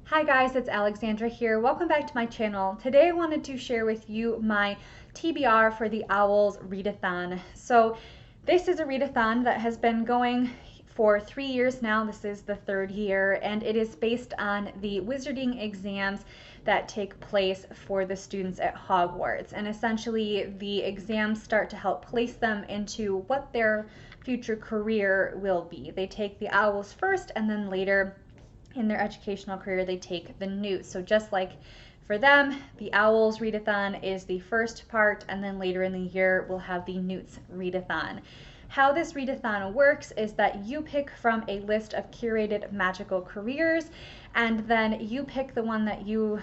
Hi guys, it's Alexandra here. Welcome back to my channel. Today I wanted to share with you my TBR for the O.W.Ls Readathon. So this is a readathon that has been going for 3 years now. This is the third year, and it is based on the wizarding exams that take place for the students at Hogwarts. And essentially the exams start to help place them into what their future career will be. They take the O.W.Ls first, and then later in their educational career they take the newts. So just like for them, the O.W.Ls Readathon is the first part, and then later in the year we'll have the newts Readathon. How this readathon works is that you pick from a list of curated magical careers, and then you pick the one that you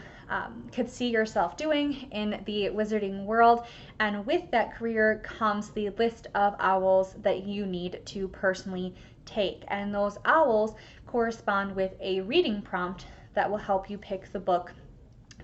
could see yourself doing in the wizarding world, and with that career comes the list of O.W.Ls that you need to personally take, and those O.W.Ls correspond with a reading prompt that will help you pick the book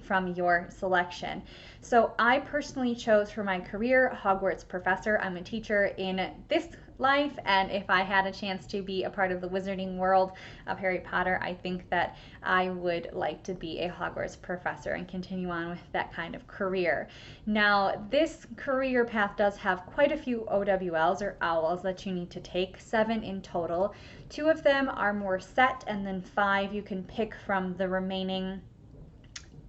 from your selection. So I personally chose for my career Hogwarts professor. I'm a teacher in this life, and if I had a chance to be a part of the wizarding world of Harry Potter, I think that I would like to be a Hogwarts professor and continue on with that kind of career. Now, this career path does have quite a few O.W.Ls or O.W.Ls that you need to take, 7 in total. 2 of them are more set, and then 5 you can pick from the remaining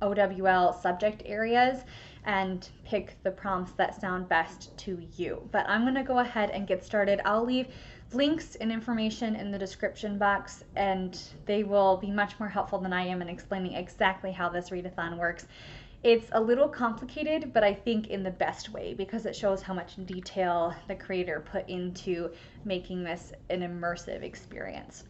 O.W.L subject areas and pick the prompts that sound best to you. But I'm going to go ahead and get started. I'll leave links and information in the description box, and they will be much more helpful than I am in explaining exactly how this readathon works. It's a little complicated, but I think in the best way, because it shows how much detail the creator put into making this an immersive experience.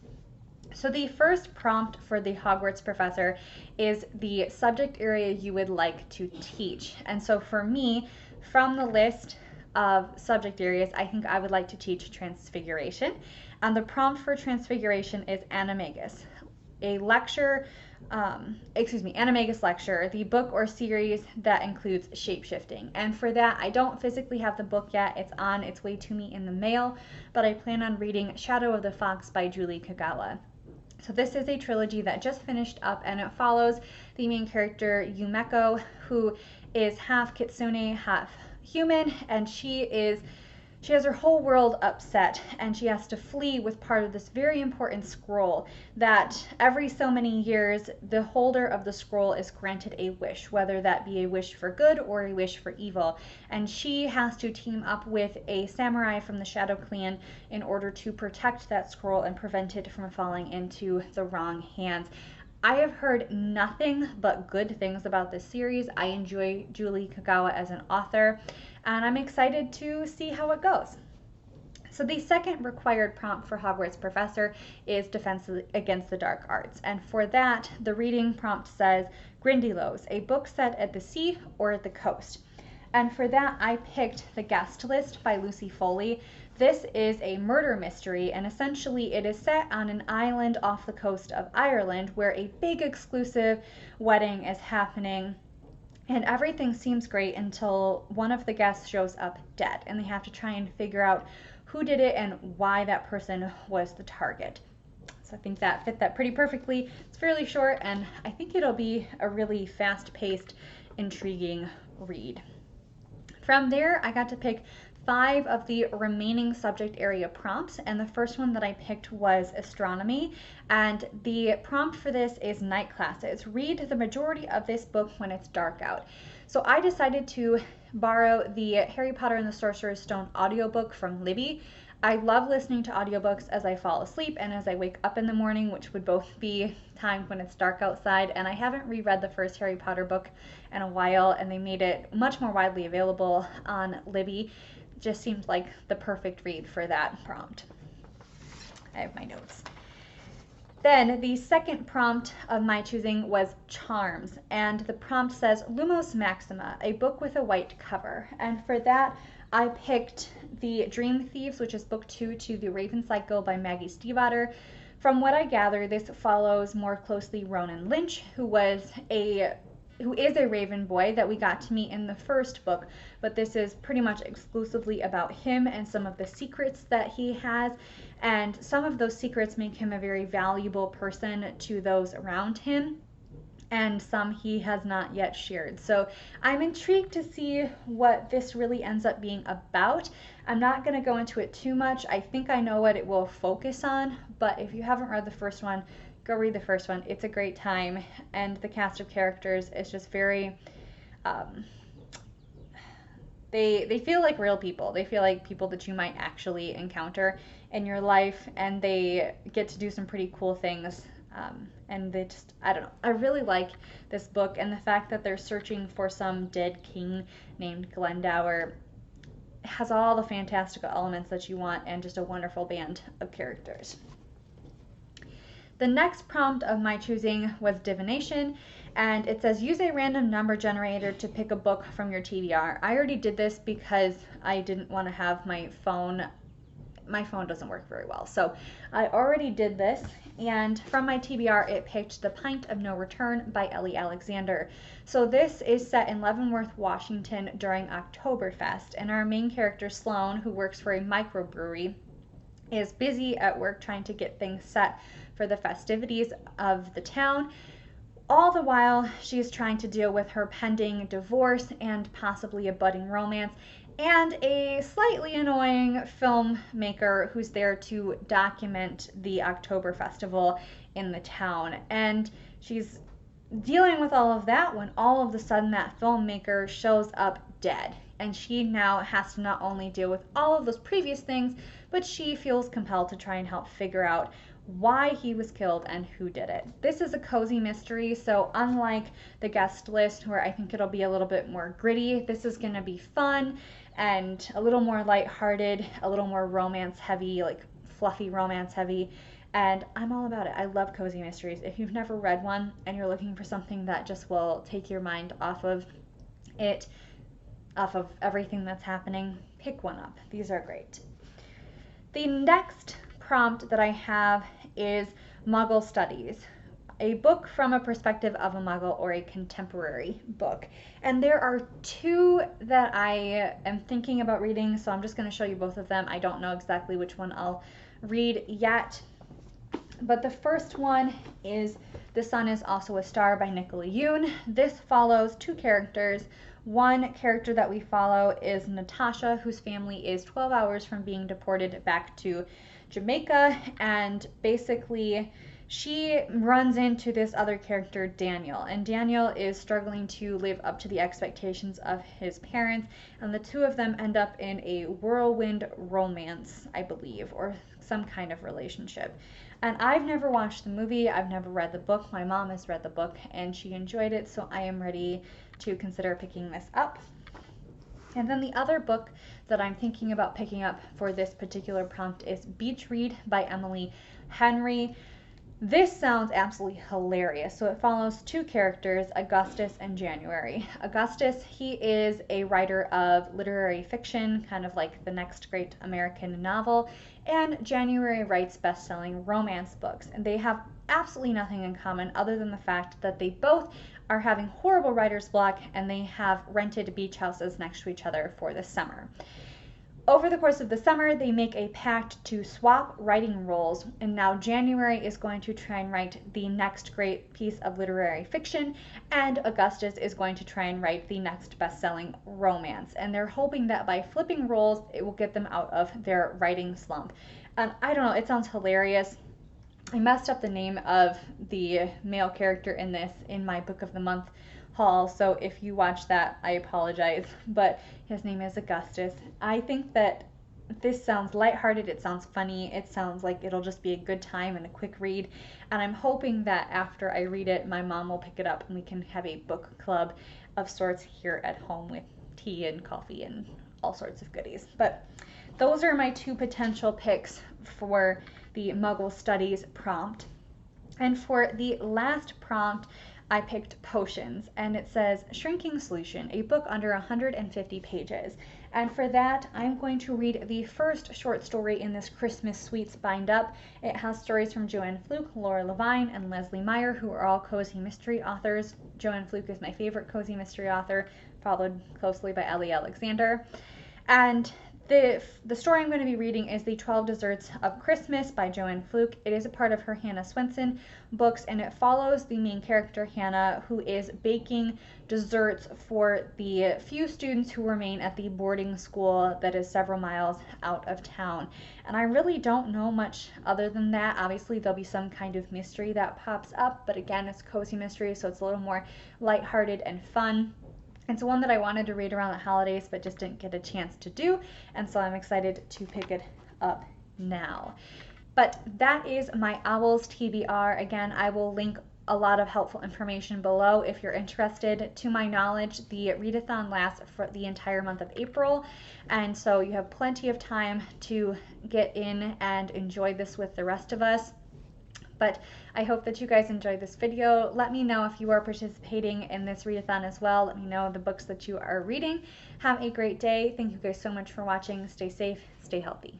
So the first prompt for the Hogwarts professor is the subject area you would like to teach. And so for me, from the list of subject areas, I think I would like to teach Transfiguration. And the prompt for Transfiguration is Animagus, a lecture, Animagus lecture, the book or series that includes shapeshifting. And for that, I don't physically have the book yet. It's on its way to me in the mail, but I plan on reading Shadow of the Fox by Julie Kagawa. So this is a trilogy that just finished up, and it follows the main character Yumeko, who is half kitsune, half human, and she has her whole world upset, and she has to flee with part of this very important scroll that every so many years the holder of the scroll is granted a wish, whether that be a wish for good or a wish for evil. And she has to team up with a samurai from the Shadow Clan in order to protect that scroll and prevent it from falling into the wrong hands. I have heard nothing but good things about this series. I enjoy Julie Kagawa as an author, and I'm excited to see how it goes. So the second required prompt for Hogwarts professor is Defense Against the Dark Arts. And for that, the reading prompt says Grindylows, a book set at the sea or at the coast. And for that, I picked The Guest List by Lucy Foley. This is a murder mystery, and essentially it is set on an island off the coast of Ireland where a big exclusive wedding is happening, and everything seems great until one of the guests shows up dead, and they have to try and figure out who did it and why that person was the target. So I think that fit that pretty perfectly. It's fairly short, and I think it'll be a really fast-paced, intriguing read. From there, I got to pick 5 of the remaining subject area prompts, and the first one that I picked was astronomy, and the prompt for this is night classes. Read the majority of this book when it's dark out. So I decided to borrow the Harry Potter and the Sorcerer's Stone audiobook from Libby. I love listening to audiobooks as I fall asleep and as I wake up in the morning, which would both be times when it's dark outside, and I haven't reread the first Harry Potter book in a while, and they made it much more widely available on Libby. It just seemed like the perfect read for that prompt. I have my notes. Then the second prompt of my choosing was Charms, and the prompt says Lumos Maxima, a book with a white cover. And for that, I picked The Dream Thieves, which is book 2 to The Raven Cycle by Maggie Stiefvater. From what I gather, this follows more closely Ronan Lynch, who is a Raven boy that we got to meet in the first book, but this is pretty much exclusively about him and some of the secrets that he has, and some of those secrets make him a very valuable person to those around him. and some he has not yet shared. So I'm intrigued to see what this really ends up being about. I'm not going to go into it too much. I think I know what it will focus on, but if you haven't read the first one, go read the first one. It's a great time, and the cast of characters is just very they feel like real people. They feel like people that you might actually encounter in your life, and they get to do some pretty cool things. And they just, I don't know. I really like this book, and the fact that they're searching for some dead king named Glendower has all the fantastical elements that you want, and just a wonderful band of characters. The next prompt of my choosing was Divination, and it says use a random number generator to pick a book from your TBR. I already did this because I didn't want to have my phone doesn't work very well. So I already did this, and from my TBR it picked The Pint of No Return by Ellie Alexander. So this is set in Leavenworth, Washington during Oktoberfest, and our main character Sloane, who works for a microbrewery, is busy at work trying to get things set for the festivities of the town. All the while, she's trying to deal with her pending divorce and possibly a budding romance, and a slightly annoying filmmaker who's there to document the October festival in the town. And she's dealing with all of that when all of a sudden that filmmaker shows up dead. And she now has to not only deal with all of those previous things, but she feels compelled to try and help figure out why he was killed and who did it. This is a cozy mystery, so unlike the guest list where I think it'll be a little bit more gritty, this is going to be fun and a little more lighthearted, a little more romance heavy, like fluffy romance heavy, and I'm all about it. I love cozy mysteries. If you've never read one and you're looking for something that just will take your mind off of it, off of everything that's happening, pick one up. These are great. The next prompt that I have is Muggle Studies, a book from a perspective of a Muggle or a contemporary book. And there are two that I am thinking about reading, so I'm just going to show you both of them. I don't know exactly which one I'll read yet, but the first one is The Sun is Also a Star by Nicola Yoon. This follows two characters. One character that we follow is Natasha, whose family is 12 hours from being deported back to Jamaica, and basically she runs into this other character, Daniel, and Daniel is struggling to live up to the expectations of his parents, and the two of them end up in a whirlwind romance, I believe, or some kind of relationship. And I've never watched the movie, I've never read the book. My mom has read the book and she enjoyed it, so I am ready to consider picking this up. And then the other book that I'm thinking about picking up for this particular prompt is Beach Read by Emily Henry. This sounds absolutely hilarious. So it follows two characters, Augustus and January. Augustus, he is a writer of literary fiction, kind of like the next great American novel, and January writes best-selling romance books. And they have absolutely nothing in common other than the fact that they both are having horrible writer's block, and they have rented beach houses next to each other for the summer. Over the course of the summer, they make a pact to swap writing roles, and now January is going to try and write the next great piece of literary fiction, and Augustus is going to try and write the next best-selling romance. And they're hoping that by flipping roles, it will get them out of their writing slump. And I don't know, it sounds hilarious. I messed up the name of the male character in this in my Book of the Month haul, so if you watch that, I apologize, but his name is Augustus. I think that this sounds lighthearted, it sounds funny, it sounds like it'll just be a good time and a quick read, and I'm hoping that after I read it, my mom will pick it up and we can have a book club of sorts here at home with tea and coffee and all sorts of goodies. But those are my two potential picks for the Muggle Studies prompt. And for the last prompt, I picked Potions, and it says Shrinking Solution, a book under 150 pages. And for that, I'm going to read the first short story in this Christmas Sweets bind up. It has stories from Joanne Fluke, Laura Levine, and Leslie Meyer, who are all cozy mystery authors. Joanne Fluke is my favorite cozy mystery author, followed closely by Ellie Alexander. And The story I'm going to be reading is The 12 Desserts of Christmas by Joanne Fluke. It is a part of her Hannah Swenson books, and it follows the main character, Hannah, who is baking desserts for the few students who remain at the boarding school that is several miles out of town. And I really don't know much other than that. Obviously, there'll be some kind of mystery that pops up, but again, it's cozy mystery, so it's a little more lighthearted and fun. It's one that I wanted to read around the holidays, but just didn't get a chance to do, and so I'm excited to pick it up now. But that is my O.W.Ls TBR. Again, I will link a lot of helpful information below if you're interested. To my knowledge, the readathon lasts for the entire month of April, and so you have plenty of time to get in and enjoy this with the rest of us. But I hope that you guys enjoyed this video. Let me know if you are participating in this readathon as well. Let me know the books that you are reading. Have a great day. Thank you guys so much for watching. Stay safe, stay healthy.